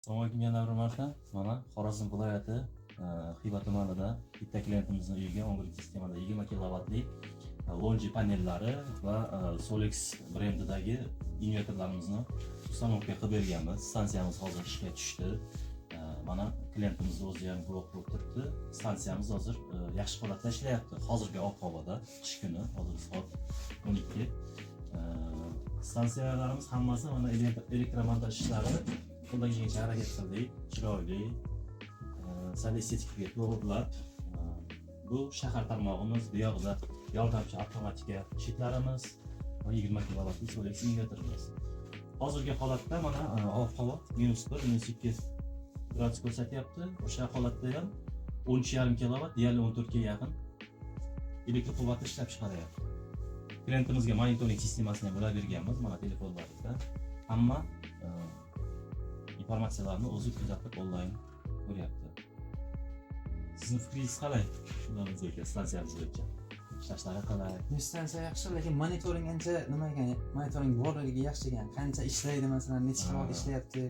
Assalomu alaykum yana bir marta. Mana Xorazm viloyati Xiva tumanida bitta klientimizning uyiga 11 sistemada 20 kilovatli lonji panellari va Solex brendidagi invertorlarimizni uстановка qilib berganmiz. Stansiyamiz hozir ishga tushdi. Mana klientimiz o'zi ham guvoh bo'lib turibdi. Stansiyamiz hozir yaxshi holatda ishlayapti. Hozirgi ob-havoda qish kuni, hozir soat 12. Stansiyalarimiz hammasi mana elektromontaj ishlari qo'ldan kelgancha harakat qildik, chiroyli, sal estetik to'g'rilab. Bu shahar tarmog'imiz, bu yoqda yordamchi avtomatika shitlarimiz va 20 kilovatli Solex invertorimiz. Hozirgi holatda mana ob-havo -1, -2 gradus ko'rsatyapti. O'sha holatda ham 13,5 kilovat, deyarli 14 ga yaqin elektr quvvatni ishlab chiqaryapti. Klientimizga monitoring sistemasini ham ulab berganmiz. Mana telefonlarda hamma informatsiyalarni o'zi kuzatib onlayn ko'ryapti. Sizning fikringiz qalay? Shundan stansiyamiz bo'yicha ishlashlari qalay? Stansiya yaxshi, lekin monitoring ancha nima ekan? Monitoring borligi yaxshi ekan. Qancha ishlaydi, masalan, necha soat ishlayapti,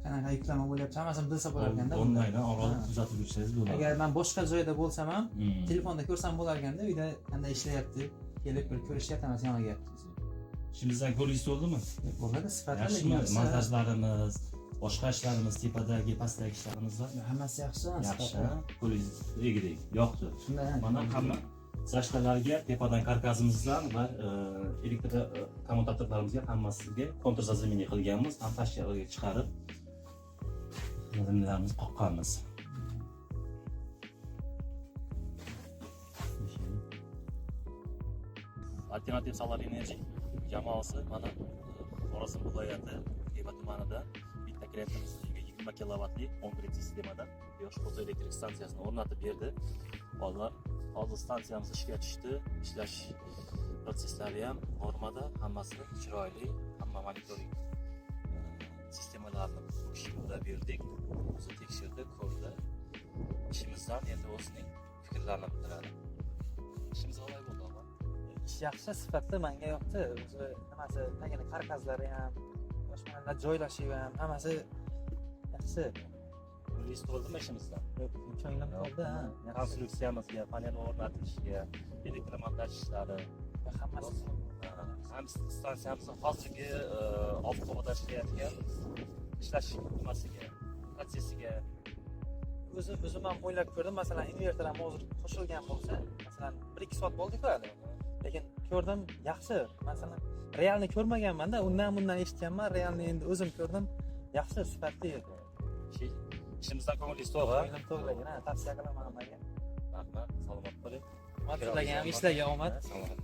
qanaqa yuklama bo'lyapti, hammasini bilsa bo'lar ekanda. Onlayndan oraliq kuzatib yursangiz bo'ladi. Agar men boshqa joyda bo'lsam ham, telefonda ko'rsam bo'lar ekanda, uyda qanday ishlayapti, kelib bir ko'rishyapti, emas yoniga. Ishimizdan ko'ringiz to'ldimi? Bo'ladi, sifatli. Yaxshimi? Montajlarimiz, boshqa ishlarimiz, tepadagi, pastdagi ishlarimiz va hammasi yaxshi, yaxshi. Qo'lingiz egidek, yoqdi. Shunday. Mana hamma zashtalarga, tepadan karkasimizdan va elektr kommutatorlarimizga hammasiga kontr-zazemini qilganmiz. Ham tashqariga chiqarib zazemilarimizni qoqqanmiz. Alternativ solar energy jamoasi mana Xorazm viloyati Xiva tumanida bitta klientimiz 20 kilovatli 11 sistemada quyosh fotoelektrik stansiyasini o'rnatib berdi. Hozir stansiyamiz ishga tushdi. Ishlash prosesslari ham normada, hammasi chiroyli, hamma monitoring sistemalarni bu kishiga ulab berdik. O'zi tekshirdi, ko'rdi. Ishimizdan endi o'zining fikrlarini bildiradi. Ishimiz qanday bo'ldi? Ish yaxshi, sifatli, menga yoqdi. O'zi nimasi, tagini karkazlari ham, boshqalar joylashuvi ham hammasi yaxshi. Qo'lingiz to'ldimi ishimizdan? Yo'q, ko'nglim to'ldi, ha. Konstruksiyamizga, panel o'rnatishiga, elektr montaj ishlari, Hammasi. ham stansiyamizni hozirgi ob-havoda ishlayotgan ishlash nimasiga, protsessiga. O'zim ham o'ylab ko'rdim, masalan, invertor ham hozir qo'shilgan bo'lsa, masalan, 1-2 soat bo'ldi-ku hali. Lekin ko'rdim, yaxshi. Masalan, realni ko'rmaganman-da, bundan eshitganman, realni endi o'zim ko'rdim. Yaxshi, sifatli edi. Ishimizdan ko'nglingiz to'g'ri? Ko'nglim to'g'ri, tavsiya qilaman hammaga. Rahmat, salomat bo'ling. Sizlarga ham ishlarga omad. Salomat.